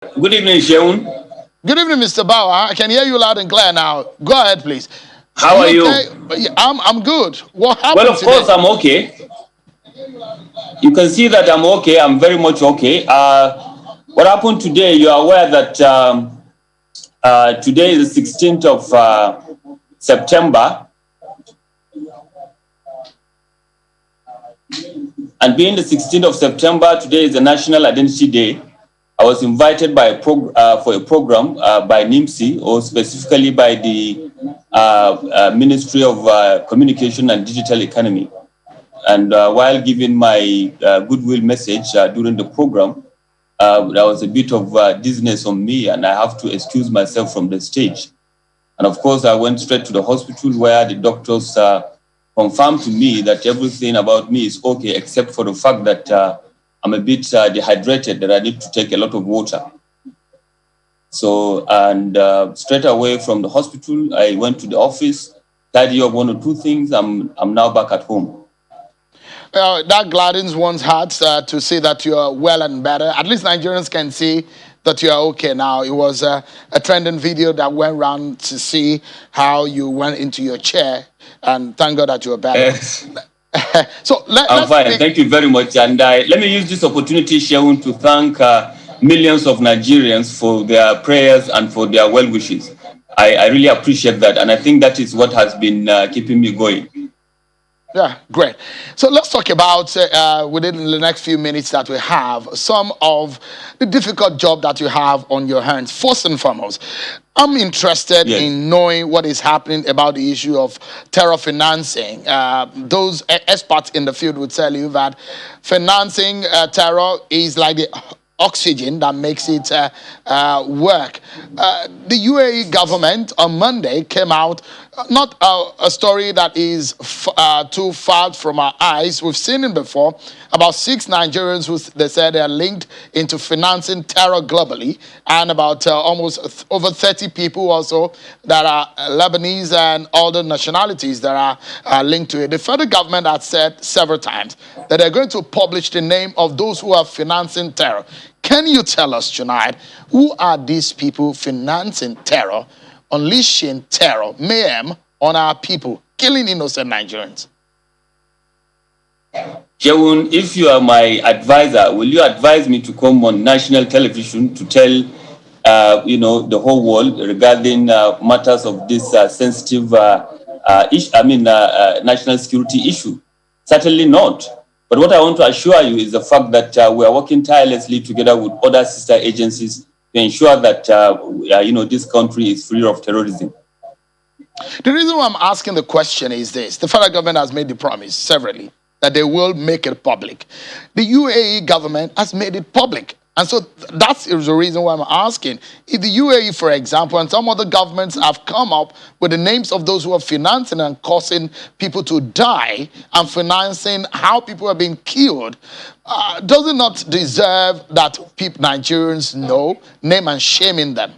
Good evening, Sheun. Good evening, Mr. Bauer. I can hear you loud and clear now. Go ahead, please. Are How are you okay? you? Yeah, I'm good. What Well, happened of course, today? I'm okay. You can see that I'm okay. I'm very much okay. What happened today? You are aware that today is the 16th of September, and being the 16th of September, today is the National Identity Day. I was invited by for a program by NIMSI, or specifically by the Ministry of Communication and Digital Economy. And while giving my goodwill message during the program, there was a bit of dizziness on me, and I have to excuse myself from the stage. And of course, I went straight to the hospital where the doctors confirmed to me that everything about me is okay, except for the fact that I'm a bit dehydrated, that I need to take a lot of water. So, and straight away from the hospital, I went to the office, tidy up one or two things. I'm now back at home. That gladdens one's heart to see that you are well and better. At least Nigerians can see that you are okay now. It was a trending video that went around to see how you went into your chair, and thank God that you are better. Yes. So I'm fine. Thank you very much. And let me use this opportunity, Sheun, to thank millions of Nigerians for their prayers and for their well wishes. I really appreciate that. And I think that is what has been keeping me going. Yeah, great. So let's talk about, within the next few minutes that we have, some of the difficult job that you have on your hands. First and foremost, I'm interested in knowing what is happening about the issue of terror financing. Those experts in the field would tell you that financing terror is like the oxygen that makes it work. The UAE government on Monday came out, not a story that is too far from our eyes. We've seen it before, about 6 Nigerians who they said they are linked into financing terror globally, and about almost over 30 people also that are Lebanese and other nationalities that are linked to it. The federal government has said several times that they're going to publish the name of those who are financing terror. Can you tell us tonight, who are these people financing terror, unleashing terror, mayhem on our people, killing innocent Nigerians? Jewun, if you are my advisor, will you advise me to come on national television to tell, the whole world regarding matters of this sensitive national security issue? Certainly not. But what I want to assure you is the fact that we are working tirelessly together with other sister agencies to ensure that this country is free of terrorism. The reason why I'm asking the question is this: the federal government has made the promise severally that they will make it public. The UAE government has made it public. And so that's the reason why I'm asking. If the UAE, for example, and some other governments have come up with the names of those who are financing and causing people to die and financing how people are being killed, does it not deserve that people, Nigerians know, name and shame in them?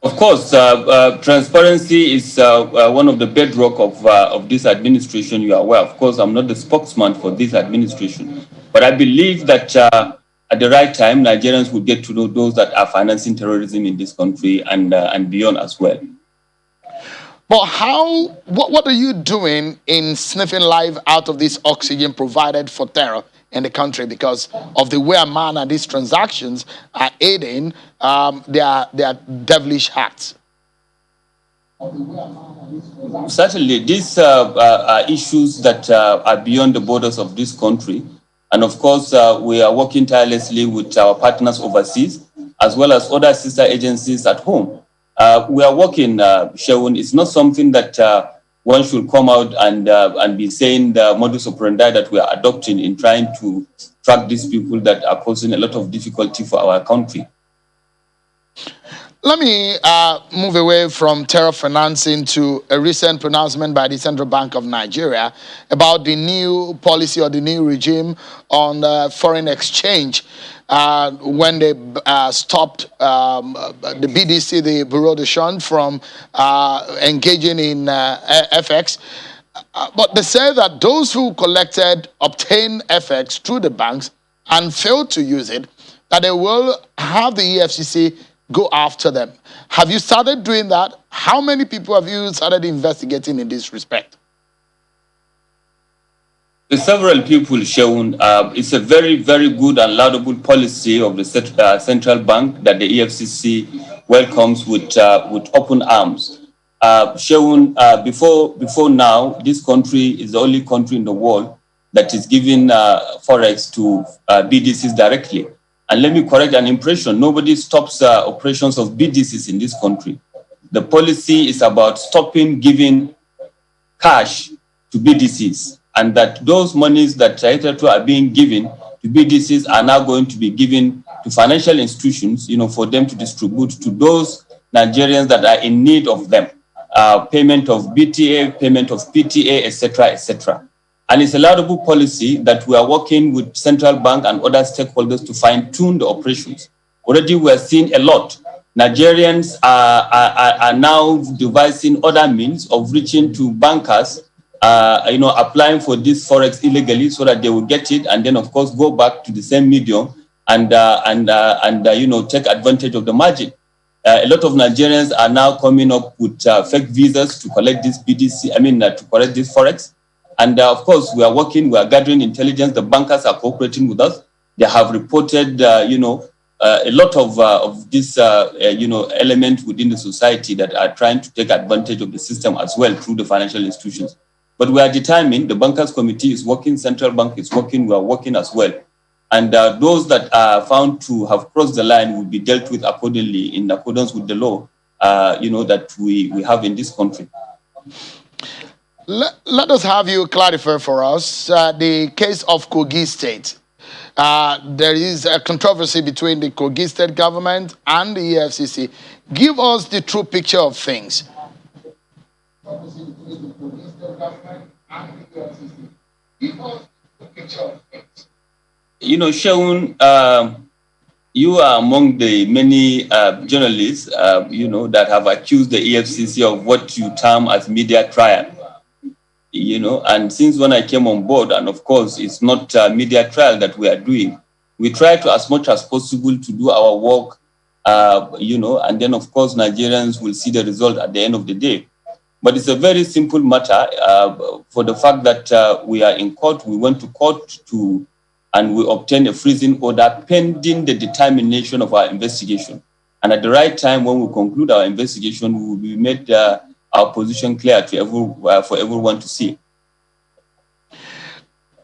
Of course, transparency is one of the bedrock of this administration. You are aware. Of course, I'm not the spokesman for this administration, but I believe that at the right time, Nigerians will get to know those that are financing terrorism in this country and beyond as well. But what are you doing in sniffing life out of this oxygen provided for terror in the country, because of the way a man and these transactions are aiding their devilish acts? Certainly, these are issues that are beyond the borders of this country. And of course, we are working tirelessly with our partners overseas, as well as other sister agencies at home. We are working, Sheun. It's not something that one should come out and be saying the modus operandi that we are adopting in trying to track these people that are causing a lot of difficulty for our country. Let me move away from terror financing to a recent pronouncement by the Central Bank of Nigeria about the new policy or the new regime on foreign exchange when they stopped the BDC, the Bureau de Change, from engaging in FX. But they say that those who obtained FX through the banks and failed to use it that they will have the EFCC go after them. Have you started doing that? How many people have you started investigating in this respect? Several people shown it's a very, very good and laudable policy of the central bank that the EFCC welcomes with open arms. Before now, this country is the only country in the world that is giving forex to BDCs directly. And let me correct an impression: nobody stops operations of BDCs in this country. The policy is about stopping giving cash to BDCs, and that those monies that are being given to BDCs are now going to be given to financial institutions, for them to distribute to those Nigerians that are in need of them. Payment of BTA, payment of PTA, etc., etc. And it's a laudable policy that we are working with central bank and other stakeholders to fine-tune the operations. Already we are seeing a lot. Nigerians are now devising other means of reaching to bankers, applying for this forex illegally so that they will get it, and then of course go back to the same medium and take advantage of the margin. A lot of Nigerians are now coming up with fake visas to collect this to collect this forex. And of course, we are gathering intelligence. The bankers are cooperating with us. They have reported, a lot of this, element within the society that are trying to take advantage of the system as well through the financial institutions. But we are determined. The bankers committee is working. Central bank is working. We are working as well. And those that are found to have crossed the line will be dealt with accordingly in accordance with the law, that we have in this country. Let us have you clarify for us the case of Kogi State. There is a controversy between the Kogi State government and the EFCC. Give us the true picture of things. Shaun, you are among the many journalists, that have accused the EFCC of what you term as media trial. And since when I came on board, and of course, it's not a media trial that we are doing, we try to, as much as possible, to do our work, and then, of course, Nigerians will see the result at the end of the day. But it's a very simple matter for the fact that we are in court. We went to court and we obtained a freezing order pending the determination of our investigation. And at the right time, when we conclude our investigation, we will be made our position clear to for everyone to see.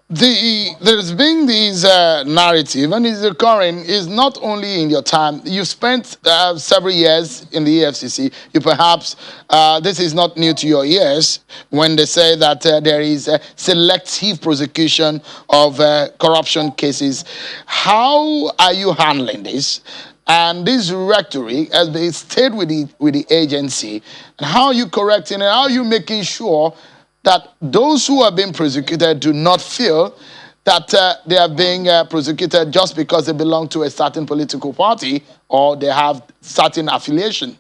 There's been this narrative, and it's occurring, is not only in your time. You've spent several years in the EFCC. You perhaps, this is not new to your ears, when they say that there is a selective prosecution of corruption cases. How are you handling this? And this rectory, as they stayed with the agency, and how are you correcting it? How are you making sure that those who are being prosecuted do not feel that they are being prosecuted just because they belong to a certain political party or they have certain affiliation?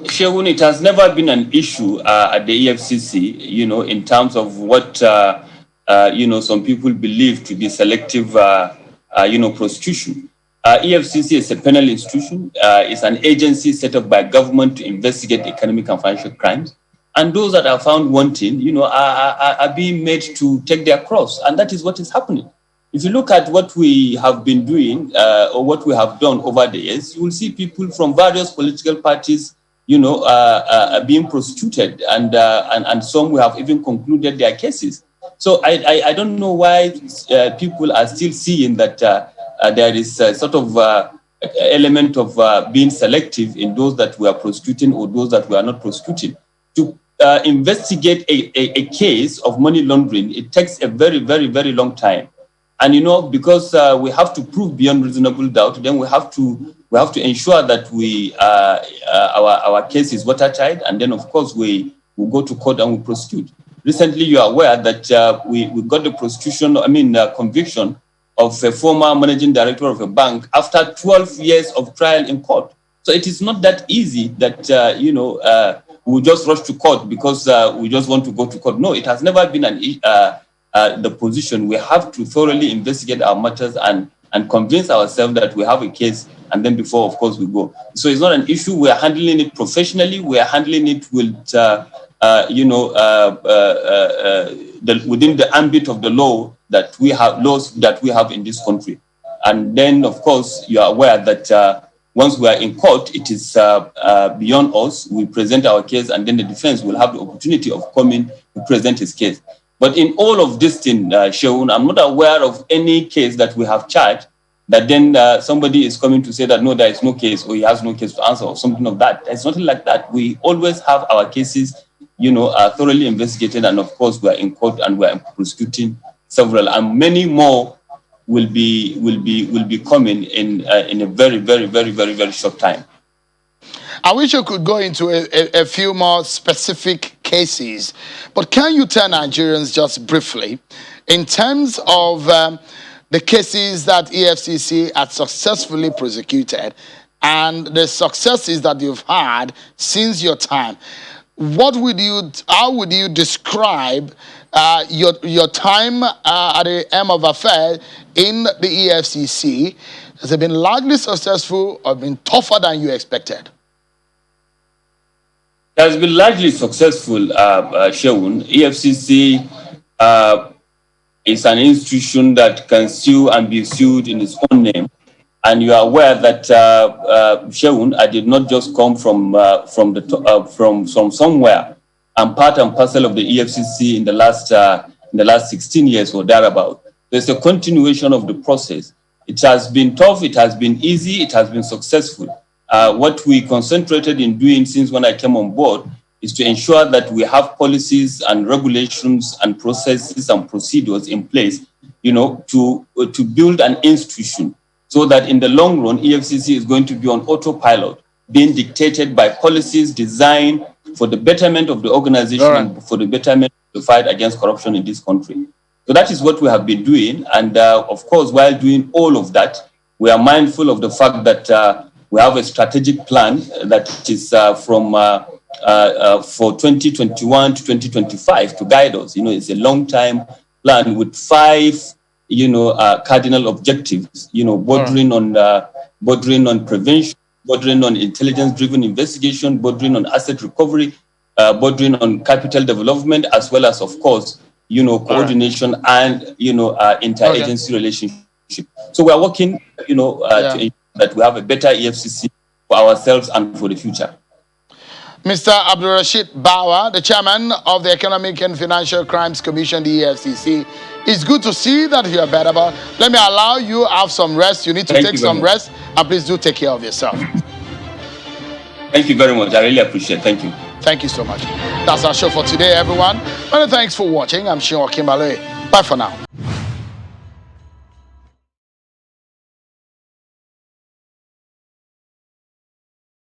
Shaun, it has never been an issue at the EFCC, in terms of what, some people believe to be selective, prosecution. EFCC is a penal institution. It's an agency set up by government to investigate economic and financial crimes. And those that are found wanting, are being made to take their cross. And that is what is happening. If you look at what we have been doing or what we have done over the years, you will see people from various political parties, being prosecuted. And some we have even concluded their cases. So I don't know why people are still seeing that there is a sort of element of being selective in those that we are prosecuting or those that we are not prosecuting. To investigate a case of money laundering, it takes a very, very, very long time. And, because we have to prove beyond reasonable doubt, then we have to ensure that our case is watertight. And then, of course, we go to court and we prosecute. Recently, you are aware that we got the conviction of a former managing director of a bank after 12 years of trial in court. So it is not that easy that, we just rush to court because we just want to go to court. No, it has never been the position, we have to thoroughly investigate our matters and convince ourselves that we have a case, and then before, of course, we go. So it's not an issue. We are handling it professionally. We are handling it with, within the ambit of the law that we have, laws that we have in this country. And then, of course, you are aware that once we are in court, it is beyond us. We present our case, and then the defense will have the opportunity of coming to present his case. But in all of this thing, Sheun, I'm not aware of any case that we have charged that then somebody is coming to say that, no, there is no case, or he has no case to answer, or something of that. It's nothing like that. We always have our cases, thoroughly investigated, and of course, we are in court and we are prosecuting several, and many more will be coming in a very, very, very, very, very short time. I wish you could go into a few more specific cases, but can you tell Nigerians just briefly, in terms of the cases that EFCC had successfully prosecuted and the successes that you've had since your time, how would you describe your time at the M of Affair in the EFCC? Has it been largely successful or been tougher than you expected? It has been largely successful, Sheun. EFCC is an institution that can sue and be sued in its own name. And you are aware that, Sheun, I did not just come from somewhere. I'm part and parcel of the EFCC in the last 16 years or thereabout. There's a continuation of the process. It has been tough, it has been easy, it has been successful. What we concentrated in doing since when I came on board is to ensure that we have policies and regulations and processes and procedures in place, to build an institution so that in the long run, EFCC is going to be on autopilot, being dictated by policies designed for the betterment of the organization and for the betterment of the fight against corruption in this country. So that is what we have been doing. And of course, while doing all of that, we are mindful of the fact that we have a strategic plan that is for 2021 to 2025 to guide us. It's a long-time plan with 5, cardinal objectives. Bordering on prevention, bordering on intelligence-driven investigation, bordering on asset recovery, bordering on capital development, as well as, of course, coordination and interagency relationship. So we are working, to ensure that we have a better EFCC for ourselves and for the future. Mr. Abdulrasheed Bawa, the chairman of the Economic and Financial Crimes Commission, the EFCC. It's good to see that you are better, but let me allow you to have some rest. You need to take some rest, and please do take care of yourself. Thank you very much. I really appreciate it. Thank you. Thank you so much. That's our show for today, everyone. Many thanks for watching. I'm Sean Kimbale. Bye for now.